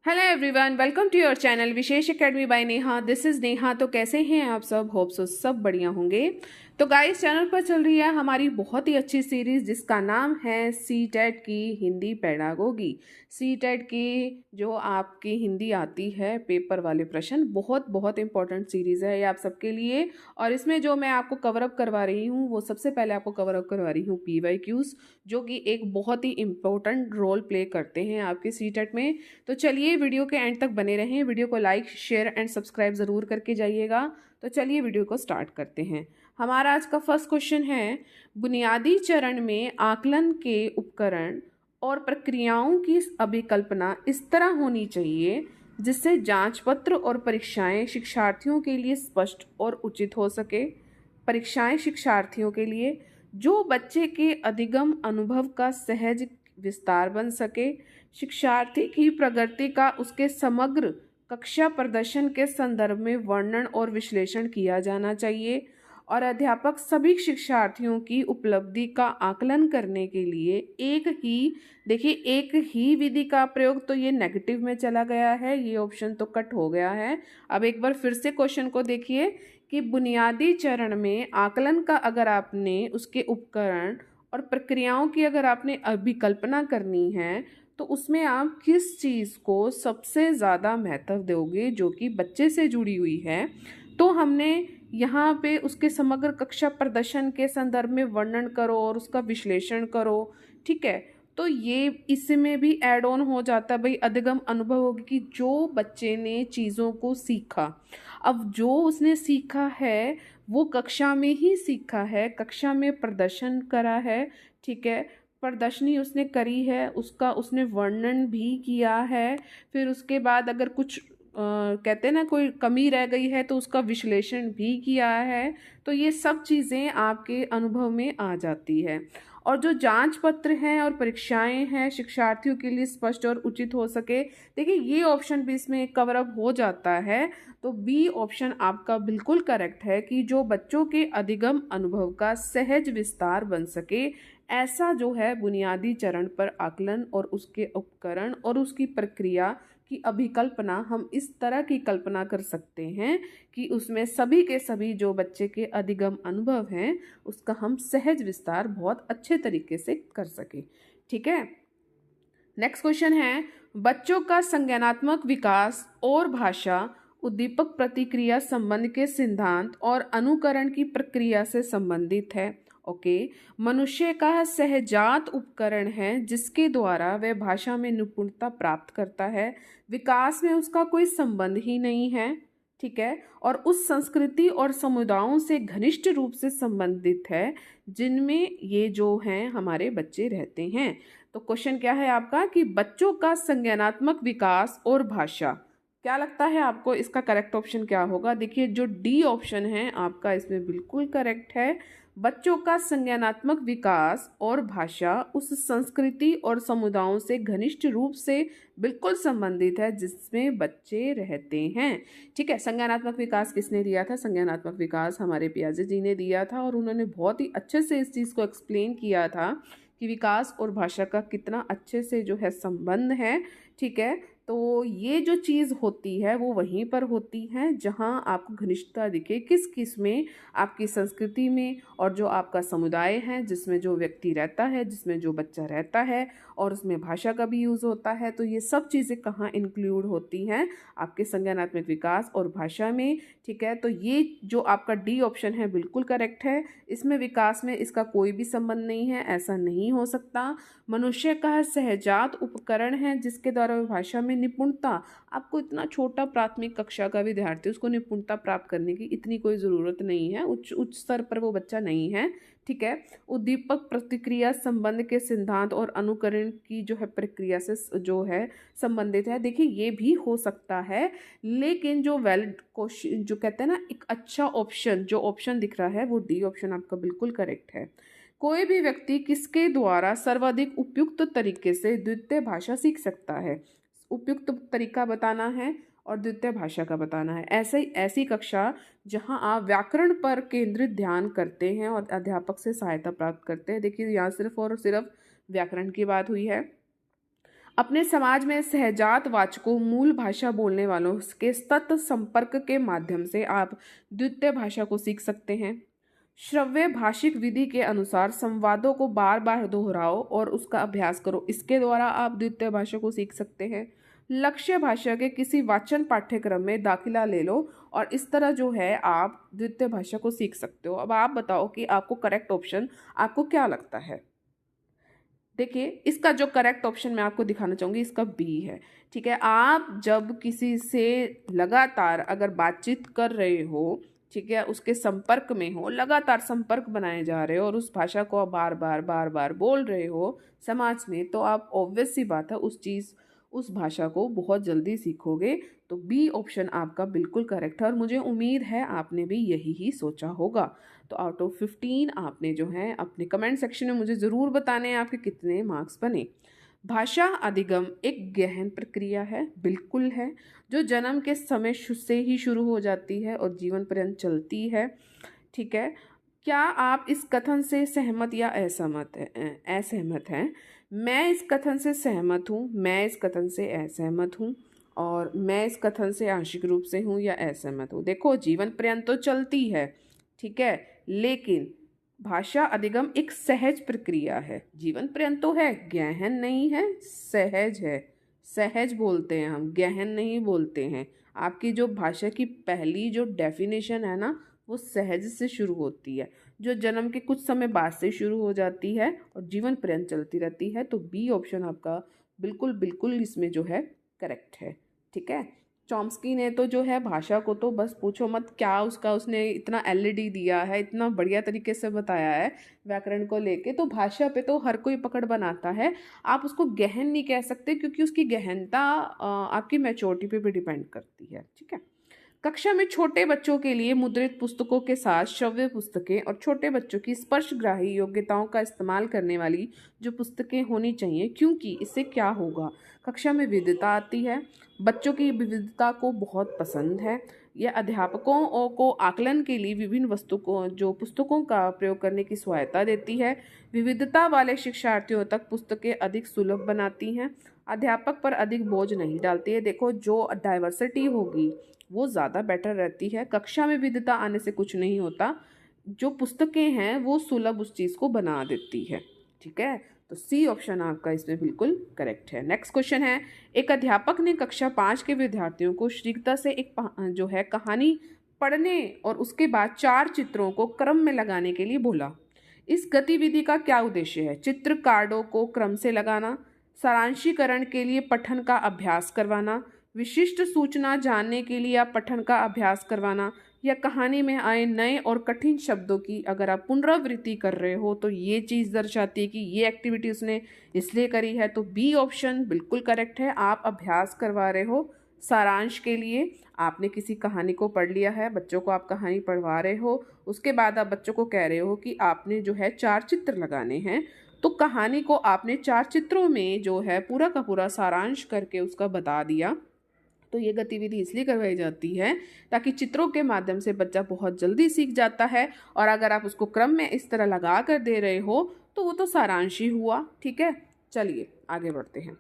Hello everyone, welcome to your channel Vishesh academy by Neha. This is Neha. तो कैसे हैं आप सब? होप सो सब बढ़िया होंगे। तो गाइस, चैनल पर चल रही है हमारी बहुत ही अच्छी सीरीज़ जिसका नाम है सी टेट की हिंदी पेडागोगी। सी टेट की जो आपकी हिंदी आती है पेपर वाले प्रश्न, बहुत बहुत इंपॉर्टेंट सीरीज़ है ये आप सबके लिए। और इसमें जो मैं आपको कवर अप करवा रही हूँ वो सबसे पहले आपको कवर अप करवा रही हूँ PYQs, जो कि एक बहुत ही इम्पोर्टेंट रोल प्ले करते हैं आपके सी टेट में। तो चलिए वीडियो के एंड तक बने रहें। वीडियो को लाइक शेयर एंड सब्सक्राइब ज़रूर करके जाइएगा। तो चलिए वीडियो को स्टार्ट करते हैं। हमारा आज का फर्स्ट क्वेश्चन है, बुनियादी चरण में आकलन के उपकरण और प्रक्रियाओं की अभिकल्पना इस तरह होनी चाहिए जिससे जांच पत्र और परीक्षाएं शिक्षार्थियों के लिए स्पष्ट और उचित हो सके। परीक्षाएं शिक्षार्थियों के लिए जो बच्चे के अधिगम अनुभव का सहज विस्तार बन सके। शिक्षार्थी की प्रगति का उसके समग्र कक्षा प्रदर्शन के संदर्भ में वर्णन और विश्लेषण किया जाना चाहिए। और अध्यापक सभी शिक्षार्थियों की उपलब्धि का आकलन करने के लिए एक ही विधि का प्रयोग, तो ये नेगेटिव में चला गया है, ये ऑप्शन तो कट हो गया है। अब एक बार फिर से क्वेश्चन को देखिए कि बुनियादी चरण में आकलन का अगर आपने उसके उपकरण और प्रक्रियाओं की अगर आपने अभिकल्पना करनी है तो उसमें आप किस चीज़ को सबसे ज़्यादा महत्व दोगे जो कि बच्चे से जुड़ी हुई है। तो हमने यहाँ पे उसके समग्र कक्षा प्रदर्शन के संदर्भ में वर्णन करो और उसका विश्लेषण करो, ठीक है। तो ये इसमें भी ऐड ऑन हो जाता है भाई, अधिगम अनुभव होगी कि जो बच्चे ने चीज़ों को सीखा। अब जो उसने सीखा है वो कक्षा में ही सीखा है, कक्षा में प्रदर्शन करा है, ठीक है। प्रदर्शनी उसने करी है, उसका उसने वर्णन भी किया है। फिर उसके बाद अगर कुछ कहते हैं ना कोई कमी रह गई है तो उसका विश्लेषण भी किया है। तो ये सब चीज़ें आपके अनुभव में आ जाती है। और जो जांच पत्र हैं और परीक्षाएं हैं शिक्षार्थियों के लिए स्पष्ट और उचित हो सके, देखिए ये ऑप्शन भी इसमें कवर अप हो जाता है। तो बी ऑप्शन आपका बिल्कुल करेक्ट है कि जो बच्चों के अधिगम अनुभव का सहज विस्तार बन सके, ऐसा जो है बुनियादी चरण पर आकलन और उसके उपकरण और उसकी प्रक्रिया की अभिकल्पना हम इस तरह की कल्पना कर सकते हैं कि उसमें सभी के सभी जो बच्चे के अधिगम अनुभव हैं उसका हम सहज विस्तार बहुत अच्छे तरीके से कर सके, ठीक है। नेक्स्ट क्वेश्चन है, बच्चों का संज्ञानात्मक विकास और भाषा उद्दीपक प्रतिक्रिया संबंध के सिद्धांत और अनुकरण की प्रक्रिया से संबंधित है। ओके, मनुष्य का सहजात उपकरण है जिसके द्वारा वह भाषा में निपुणता प्राप्त करता है। विकास में उसका कोई संबंध ही नहीं है, ठीक है। और उस संस्कृति और समुदायों से घनिष्ठ रूप से संबंधित है जिनमें ये जो हैं हमारे बच्चे रहते हैं। तो क्वेश्चन क्या है आपका कि बच्चों का संज्ञानात्मक विकास और भाषा, क्या लगता है आपको इसका करेक्ट ऑप्शन क्या होगा? देखिए जो डी ऑप्शन है आपका इसमें बिल्कुल करेक्ट है। बच्चों का संज्ञानात्मक विकास और भाषा उस संस्कृति और समुदायों से घनिष्ठ रूप से बिल्कुल संबंधित है जिसमें बच्चे रहते हैं, ठीक है। संज्ञानात्मक विकास किसने दिया था? संज्ञानात्मक विकास हमारे पियाजे जी ने दिया था और उन्होंने बहुत ही अच्छे से इस चीज़ को एक्सप्लेन किया था कि विकास और भाषा का कितना अच्छे से जो है संबंध है, ठीक है। तो ये जो चीज़ होती है वो वहीं पर होती है जहाँ आपको घनिष्ठता दिखे, किस किस में, आपकी संस्कृति में और जो आपका समुदाय है जिसमें जो व्यक्ति रहता है, जिसमें जो बच्चा रहता है और उसमें भाषा का भी यूज़ होता है। तो ये सब चीज़ें कहाँ इंक्लूड होती हैं? आपके संज्ञानात्मक विकास और भाषा में, ठीक है। तो ये जो आपका डी ऑप्शन है बिल्कुल करेक्ट है। इसमें विकास में इसका कोई भी संबंध नहीं है, ऐसा नहीं हो सकता। मनुष्य का सहजात उपकरण है जिसके द्वारा भाषा में निपुणता, आपको इतना छोटा प्राथमिक कक्षा का विद्यार्थी उसको निपुणता प्राप्त करने की इतनी कोई ज़रूरत नहीं है, उच्च स्तर पर वो बच्चा नहीं है, ठीक है। उद्दीपक प्रतिक्रिया संबंध के सिद्धांत और अनुकरण की जो है प्रक्रिया से जो है संबंधित है। देखिए ये भी हो सकता है, लेकिन जो वैलिड क्वेश्चन जो कहते हैं ना एक अच्छा ऑप्शन जो ऑप्शन दिख रहा है वो डी ऑप्शन आपका बिल्कुल करेक्ट है। कोई भी व्यक्ति किसके द्वारा सर्वाधिक उपयुक्त तरीके से द्वितीय भाषा सीख सकता है? उपयुक्त तरीका बताना है और द्वितीय भाषा का बताना है। ऐसी कक्षा जहां आप व्याकरण पर केंद्रित ध्यान करते हैं और अध्यापक से सहायता प्राप्त करते हैं। देखिए यहाँ सिर्फ और सिर्फ व्याकरण की बात हुई है। अपने समाज में सहजात वाचकों मूल भाषा बोलने वालों के सतत संपर्क के माध्यम से आप द्वितीय भाषा को सीख सकते हैं। श्रव्य भाषिक विधि के अनुसार संवादों को बार बार दोहराओ और उसका अभ्यास करो, इसके द्वारा आप द्वितीय भाषा को सीख सकते हैं। लक्ष्य भाषा के किसी वाचन पाठ्यक्रम में दाखिला ले लो और इस तरह जो है आप द्वितीय भाषा को सीख सकते हो। अब आप बताओ कि आपको करेक्ट ऑप्शन आपको क्या लगता है। देखिए, इसका जो करेक्ट ऑप्शन मैं आपको दिखाना चाहूँगी इसका बी है। ठीक है, आप जब किसी से लगातार अगर बातचीत कर रहे हो, ठीक है, उसके संपर्क में हो, लगातार संपर्क बनाए जा रहे हो और उस भाषा को आप बार बार बोल रहे हो समाज में, तो आप ऑब्वियस सी बात है उस भाषा को बहुत जल्दी सीखोगे। तो बी ऑप्शन आपका बिल्कुल करेक्ट है और मुझे उम्मीद है आपने भी यही ही सोचा होगा। तो आउट ऑफ 15 आपने जो है अपने कमेंट सेक्शन में मुझे ज़रूर बताने हैं आपके कितने मार्क्स बने। भाषा अधिगम एक गहन प्रक्रिया है, बिल्कुल है, जो जन्म के समय से ही शुरू हो जाती है और जीवन पर्यंत चलती है। ठीक है, क्या आप इस कथन से सहमत या असहमत हैं? मैं इस कथन से सहमत हूँ, मैं इस कथन से असहमत हूँ और मैं इस कथन से आंशिक रूप से हूँ या असहमत हूँ। देखो, जीवन पर्यंत तो चलती है, ठीक है, लेकिन भाषा अधिगम एक सहज प्रक्रिया है। जीवन पर्यंत तो है, गहन नहीं है, सहज है। सहज बोलते हैं हम, गहन नहीं बोलते हैं। आपकी जो भाषा की पहली जो डेफिनेशन है ना, वो सहज से शुरू होती है, जो जन्म के कुछ समय बाद से शुरू हो जाती है और जीवन पर्यंत चलती रहती है। तो बी ऑप्शन आपका बिल्कुल बिल्कुल इसमें जो है करेक्ट है। ठीक है, चॉम्स्की ने तो जो है भाषा को तो बस पूछो मत, क्या उसने इतना एलईडी दिया है, इतना बढ़िया तरीके से बताया है व्याकरण को लेके। तो भाषा पे तो हर कोई पकड़ बनाता है। आप उसको गहन नहीं कह सकते क्योंकि उसकी गहनता आपकी मैच्योरिटी पे भी डिपेंड करती है। ठीक है, कक्षा में छोटे बच्चों के लिए मुद्रित पुस्तकों के साथ श्रव्य पुस्तकें और छोटे बच्चों की स्पर्शग्राही योग्यताओं का इस्तेमाल करने वाली जो पुस्तकें होनी चाहिए, क्योंकि इससे क्या होगा, कक्षा में विविधता आती है। बच्चों की विविधता को बहुत पसंद है। यह अध्यापकों को आकलन के लिए विभिन्न पुस्तकों का प्रयोग करने की सहायता देती है। विविधता वाले शिक्षार्थियों तक पुस्तकें अधिक सुलभ बनाती हैं, अध्यापक पर अधिक बोझ नहीं डालती है। देखो, जो डाइवर्सिटी होगी वो ज़्यादा बेटर रहती है। कक्षा में विविधता आने से कुछ नहीं होता, जो पुस्तकें हैं वो सुलभ उस चीज़ को बना देती है। ठीक है, तो सी ऑप्शन आपका इसमें बिल्कुल करेक्ट है। नेक्स्ट क्वेश्चन है, एक अध्यापक ने कक्षा 5 के विद्यार्थियों को शीघ्रता से एक जो है कहानी पढ़ने और उसके बाद 4 चित्रों को क्रम में लगाने के लिए बोला। इस गतिविधि का क्या उद्देश्य है? चित्र कार्डों को क्रम से लगाना, सारांशीकरण के लिए पठन का अभ्यास करवाना, विशिष्ट सूचना जानने के लिए आप पठन का अभ्यास करवाना, या कहानी में आए नए और कठिन शब्दों की अगर आप पुनरावृत्ति कर रहे हो तो ये चीज़ दर्शाती है कि ये एक्टिविटी उसने इसलिए करी है। तो बी ऑप्शन बिल्कुल करेक्ट है। आप अभ्यास करवा रहे हो सारांश के लिए। आपने किसी कहानी को पढ़ लिया है, बच्चों को आप कहानी पढ़वा रहे हो, उसके बाद आप बच्चों को कह रहे हो कि आपने जो है 4 चित्र लगाने हैं। तो कहानी को आपने 4 चित्रों में जो है पूरा का पूरा सारांश करके उसका बता दिया। तो ये गतिविधि इसलिए करवाई जाती है ताकि चित्रों के माध्यम से बच्चा बहुत जल्दी सीख जाता है। और अगर आप उसको क्रम में इस तरह लगा कर दे रहे हो तो वो तो सारांश ही हुआ। ठीक है, चलिए आगे बढ़ते हैं।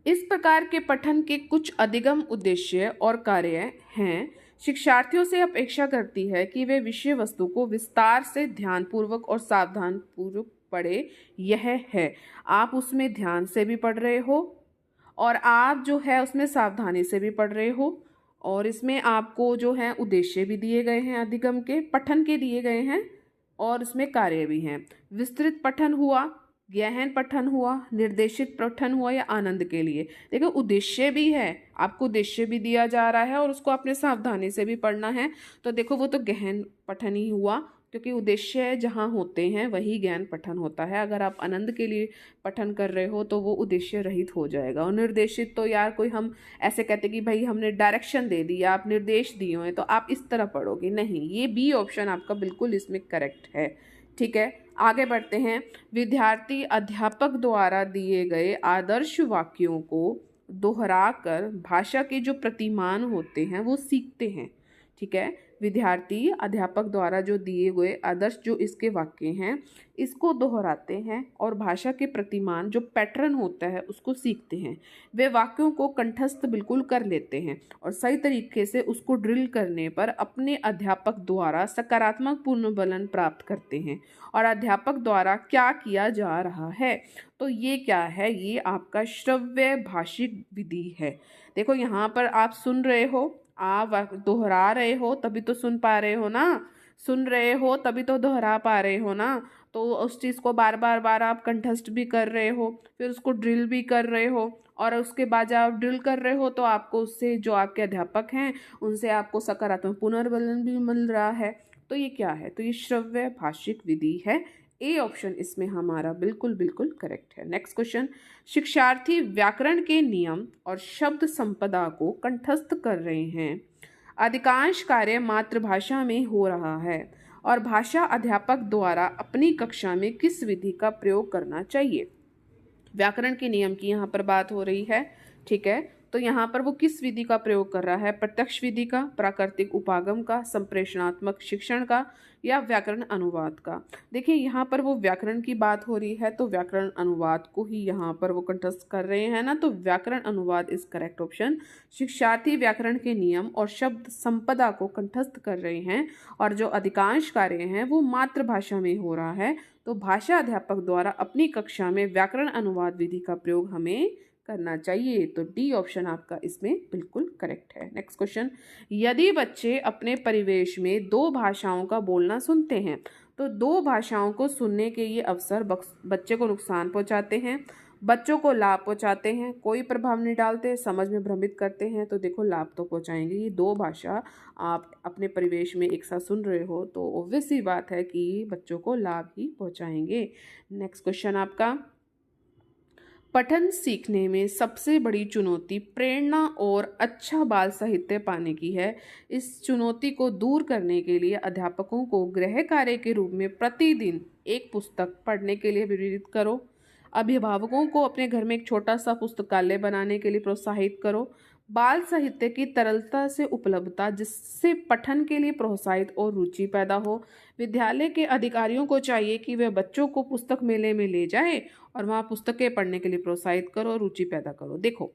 इस प्रकार के पठन के कुछ अधिगम उद्देश्य और कार्य हैं। शिक्षार्थियों से अपेक्षा करती है कि वे विषय वस्तु को विस्तार से ध्यानपूर्वक और सावधानपूर्वक पढ़े। यह है, आप उसमें ध्यान से भी पढ़ रहे हो और आप जो है उसमें सावधानी से भी पढ़ रहे हो, और इसमें आपको जो है उद्देश्य भी दिए गए हैं, अधिगम के पठन के दिए गए हैं, और इसमें कार्य भी हैं। विस्तृत पठन हुआ, गहन पठन हुआ, निर्देशित पठन हुआ या आनंद के लिए। देखो, उद्देश्य भी है, आपको उद्देश्य भी दिया जा रहा है और उसको आपने सावधानी से भी पढ़ना है। तो देखो, वो तो गहन पठन ही हुआ, क्योंकि उद्देश्य जहाँ होते हैं वही ज्ञान पठन होता है। अगर आप आनंद के लिए पठन कर रहे हो तो वो उद्देश्य रहित हो जाएगा। और निर्देशित तो यार कोई हम ऐसे कहते कि भाई हमने डायरेक्शन दे दी, आप निर्देश दिए हैं तो आप इस तरह पढ़ोगे, नहीं। ये बी ऑप्शन आपका बिल्कुल इसमें करेक्ट है। ठीक है, आगे बढ़ते हैं। विद्यार्थी अध्यापक द्वारा दिए गए आदर्श वाक्यों को दोहराकर भाषा के जो प्रतिमान होते हैं वो सीखते हैं। ठीक है, विद्यार्थी अध्यापक द्वारा जो दिए गए आदर्श जो इसके वाक्य हैं इसको दोहराते हैं और भाषा के प्रतिमान जो पैटर्न होता है उसको सीखते हैं। वे वाक्यों को कंठस्थ बिल्कुल कर लेते हैं और सही तरीके से उसको ड्रिल करने पर अपने अध्यापक द्वारा सकारात्मक पुनर्बलन प्राप्त करते हैं। और अध्यापक द्वारा क्या किया जा रहा है, तो ये क्या है, ये आपका श्रव्य भाषिक विधि है। देखो यहाँ पर आप सुन रहे हो, आप दोहरा रहे हो तभी तो सुन पा रहे हो ना, सुन रहे हो तभी तो दोहरा पा रहे हो ना। तो उस चीज़ को बार बार आप कंठस्थ भी कर रहे हो, फिर उसको ड्रिल भी कर रहे हो, और उसके बाद जब आप ड्रिल कर रहे हो तो आपको उससे जो आपके अध्यापक हैं उनसे आपको सकारात्मक पुनर्बलन भी मिल रहा है। तो ये क्या है, तो ये श्रव्य भाषिक विधि है। ए ऑप्शन इसमें हमारा बिल्कुल बिल्कुल करेक्ट है। नेक्स्ट क्वेश्चन, शिक्षार्थी व्याकरण के नियम और शब्द संपदा को कंठस्थ कर रहे हैं। अधिकांश कार्य मातृभाषा में हो रहा है और भाषा अध्यापक द्वारा अपनी कक्षा में किस विधि का प्रयोग करना चाहिए। व्याकरण के नियम की यहाँ पर बात हो रही है, ठीक है। तो यहाँ पर वो किस विधि का प्रयोग कर रहा है, प्रत्यक्ष विधि का, प्राकृतिक उपागम का, संप्रेषणात्मक शिक्षण का, या व्याकरण अनुवाद का। देखिए यहाँ पर वो व्याकरण की बात हो रही है तो व्याकरण अनुवाद को ही यहाँ पर वो कंठस्थ कर रहे हैं ना, तो व्याकरण अनुवाद इज करेक्ट ऑप्शन। शिक्षार्थी व्याकरण के नियम और शब्द संपदा को कंठस्थ कर रहे हैं और जो अधिकांश कार्य हैं वो मातृभाषा में हो रहा है, तो भाषा अध्यापक द्वारा अपनी कक्षा में व्याकरण अनुवाद विधि का प्रयोग हमें करना चाहिए। तो डी ऑप्शन आपका इसमें बिल्कुल करेक्ट है। नेक्स्ट क्वेश्चन, यदि बच्चे अपने परिवेश में दो भाषाओं का बोलना सुनते हैं तो दो भाषाओं को सुनने के ये अवसर बच्चे को नुकसान पहुंचाते हैं, बच्चों को लाभ पहुंचाते हैं, कोई प्रभाव नहीं डालते, समझ में भ्रमित करते हैं। तो देखो लाभ तो पहुंचाएंगे, ये दो भाषा आप अपने परिवेश में एक साथ सुन रहे हो तो ऑब्वियस सी बात है कि बच्चों को लाभ ही पहुंचाएंगे। नेक्स्ट क्वेश्चन आपका, पठन सीखने में सबसे बड़ी चुनौती प्रेरणा और अच्छा बाल साहित्य पाने की है। इस चुनौती को दूर करने के लिए अध्यापकों को गृह कार्य के रूप में प्रतिदिन एक पुस्तक पढ़ने के लिए प्रेरित करो। अभिभावकों को अपने घर में एक छोटा सा पुस्तकालय बनाने के लिए प्रोत्साहित करो। बाल साहित्य की तरलता से उपलब्धता जिससे पठन के लिए प्रोत्साहित और रुचि पैदा हो। विद्यालय के अधिकारियों को चाहिए कि वे बच्चों को पुस्तक मेले में ले जाए और वहाँ पुस्तकें पढ़ने के लिए प्रोत्साहित करो और रुचि पैदा करो। देखो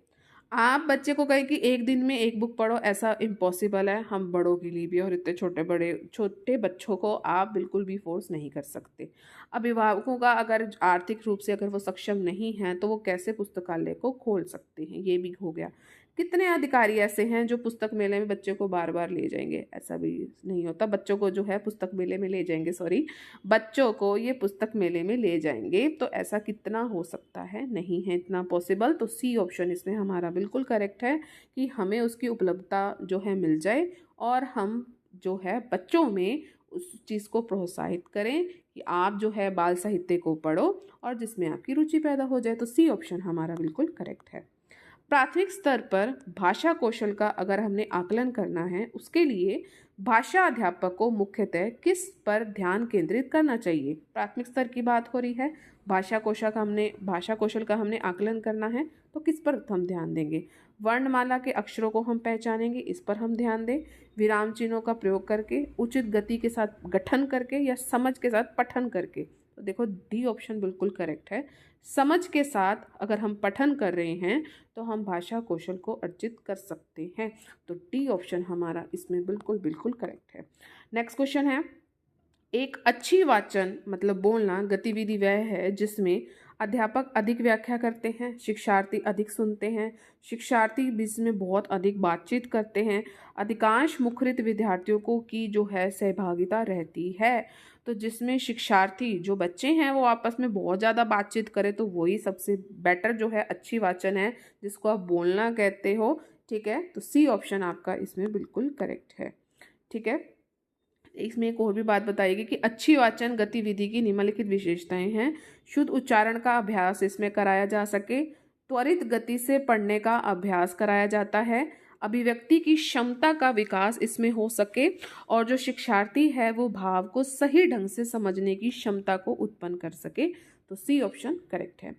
आप बच्चे को कहें कि एक दिन में एक बुक पढ़ो, ऐसा इम्पॉसिबल है हम बड़ों के लिए भी, और इतने छोटे बच्चों को आप बिल्कुल भी फोर्स नहीं कर सकते। अभिभावकों का अगर आर्थिक रूप से अगर वो सक्षम नहीं हैं तो वो कैसे पुस्तकालय को खोल सकते हैं, ये भी हो गया। कितने अधिकारी ऐसे हैं जो पुस्तक मेले में बच्चों को बार बार ले जाएंगे, ऐसा भी नहीं होता। बच्चों को जो है पुस्तक मेले में ले जाएंगे, बच्चों को ये पुस्तक मेले में ले जाएंगे, तो ऐसा कितना हो सकता है, नहीं है इतना पॉसिबल। तो सी ऑप्शन इसमें हमारा बिल्कुल करेक्ट है कि हमें उसकी उपलब्धता जो है मिल जाए और हम जो है बच्चों में उस चीज़ को प्रोत्साहित करें कि आप जो है बाल साहित्य को पढ़ो और जिसमें आपकी रुचि पैदा हो जाए। तो सी ऑप्शन हमारा बिल्कुल करेक्ट है। प्राथमिक स्तर पर भाषा कौशल का अगर हमने आकलन करना है उसके लिए भाषा अध्यापक को मुख्यतः किस पर ध्यान केंद्रित करना चाहिए। प्राथमिक स्तर की बात हो रही है, भाषा कौशल का हमने आकलन करना है तो किस पर हम ध्यान देंगे। वर्णमाला के अक्षरों को हम पहचानेंगे, इस पर हम ध्यान दें। विराम चिन्हों का प्रयोग करके, उचित गति के साथ गठन करके, या समझ के साथ पठन करके। तो देखो डी ऑप्शन बिल्कुल करेक्ट है। समझ के साथ अगर हम पठन कर रहे हैं तो हम भाषा कौशल को अर्जित कर सकते हैं। तो डी ऑप्शन हमारा इसमें बिल्कुल बिल्कुल करेक्ट है। नेक्स्ट क्वेश्चन है, एक अच्छी वाचन मतलब बोलना गतिविधि वह है जिसमें अध्यापक अधिक व्याख्या करते हैं, शिक्षार्थी अधिक सुनते हैं, शिक्षार्थी बीच में बहुत अधिक बातचीत करते हैं, अधिकांश मुखरित विद्यार्थियों को की जो है सहभागिता रहती है। तो जिसमें शिक्षार्थी जो बच्चे हैं वो आपस में बहुत ज़्यादा बातचीत करें तो वही सबसे बेटर जो है अच्छी वाचन है, जिसको आप बोलना कहते हो, ठीक है। तो सी ऑप्शन आपका इसमें बिल्कुल करेक्ट है, ठीक है। इसमें एक और भी बात बताएगी कि अच्छी वाचन गतिविधि की निम्नलिखित विशेषताएं हैं। शुद्ध उच्चारण का अभ्यास इसमें कराया जा सके, त्वरित गति से पढ़ने का अभ्यास कराया जाता है, अभिव्यक्ति की क्षमता का विकास इसमें हो सके, और जो शिक्षार्थी है वो भाव को सही ढंग से समझने की क्षमता को उत्पन्न कर सके। तो सी ऑप्शन करेक्ट है।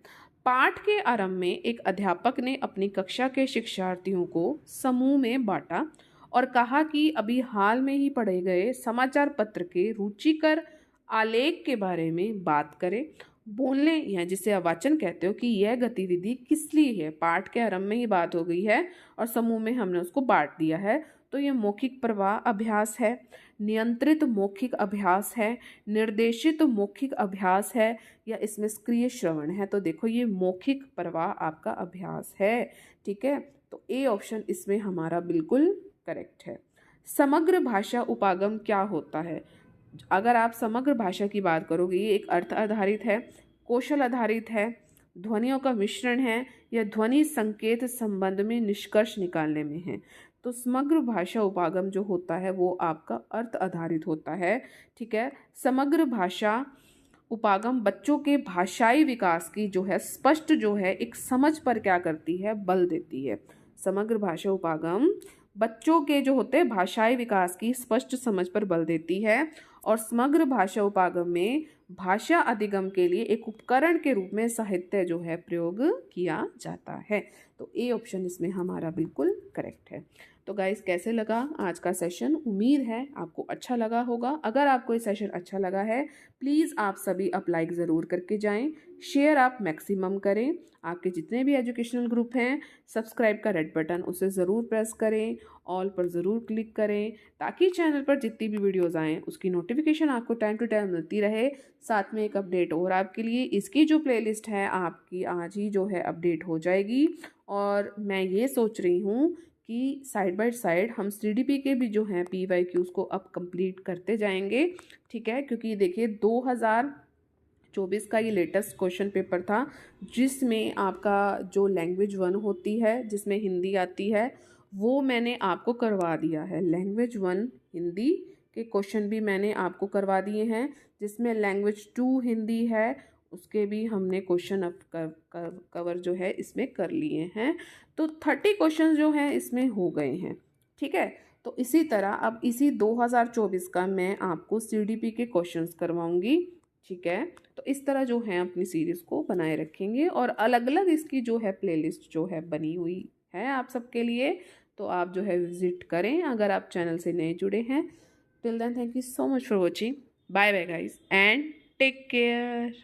पाठ के आरंभ में एक अध्यापक ने अपनी कक्षा के शिक्षार्थियों को समूह में बांटा और कहा कि अभी हाल में ही पढ़े गए समाचार पत्र के रुचिकर आलेख के बारे में बात करें। बोलने या जिसे आप वाचन कहते हो कि यह गतिविधि किस लिए है, पाठ के आरंभ में ही बात हो गई है और समूह में हमने उसको बांट दिया है। तो ये मौखिक प्रवाह अभ्यास है, नियंत्रित मौखिक अभ्यास है, निर्देशित मौखिक अभ्यास है, या इसमें सक्रिय श्रवण है। तो देखो ये मौखिक प्रवाह आपका अभ्यास है। ठीक है, तो ए ऑप्शन इसमें हमारा बिल्कुल करेक्ट है। समग्र भाषा उपागम क्या होता है? अगर आप समग्र भाषा की बात करोगे, ये एक अर्थ आधारित है, कौशल आधारित है, ध्वनियों का मिश्रण है, या ध्वनि संकेत संबंध में निष्कर्ष निकालने में है। तो समग्र भाषा उपागम जो होता है वो आपका अर्थ आधारित होता है। ठीक है, समग्र भाषा उपागम बच्चों के भाषाई विकास की जो है स्पष्ट जो है एक समझ पर क्या करती है, बल देती है। समग्र भाषा उपागम बच्चों के जो होते हैं भाषाई विकास की स्पष्ट समझ पर बल देती है, और समग्र भाषा उपागम में भाषा अधिगम के लिए एक उपकरण के रूप में साहित्य जो है प्रयोग किया जाता है। तो ए ऑप्शन इसमें हमारा बिल्कुल करेक्ट है। तो गाइस कैसे लगा आज का सेशन? उम्मीद है आपको अच्छा लगा होगा। अगर आपको ये सेशन अच्छा लगा है प्लीज़ आप सभी अप लाइक ज़रूर करके जाएं, शेयर आप मैक्सिमम करें। आपके जितने भी एजुकेशनल ग्रुप हैं, सब्सक्राइब का रेड बटन उसे ज़रूर प्रेस करें, ऑल पर ज़रूर क्लिक करें, ताकि चैनल पर जितनी भी वीडियोज़ आएँ उसकी नोटिफिकेशन आपको टाइम टू टाइम मिलती रहे। साथ में एक अपडेट और आपके लिए, इसकी जो प्लेलिस्ट है आपकी आज ही जो है अपडेट हो जाएगी। और मैं ये सोच रही हूँ कि साइड बाय साइड हम CDP के भी जो हैं PYQs को अब कंप्लीट करते जाएंगे। ठीक है, क्योंकि देखिए 2024 का ये लेटेस्ट क्वेश्चन पेपर था, जिसमें आपका जो लैंग्वेज 1 होती है जिसमें हिंदी आती है वो मैंने आपको करवा दिया है। लैंग्वेज 1 हिंदी के क्वेश्चन भी मैंने आपको करवा दिए हैं, जिसमें लैंग्वेज 2 हिंदी है उसके भी हमने क्वेश्चन अब कवर जो है इसमें कर लिए हैं। तो 30 क्वेश्चन जो हैं इसमें हो गए हैं। ठीक है, तो इसी तरह अब इसी 2024 का मैं आपको CDP के क्वेश्चंस करवाऊंगी। ठीक है, तो इस तरह जो है अपनी सीरीज़ को बनाए रखेंगे, और अलग अलग इसकी जो है प्लेलिस्ट जो है बनी हुई है आप सबके लिए। तो आप जो है विजिट करें अगर आप चैनल से नए जुड़े हैं। Till then thank you so much for watching. Bye bye guys and take care.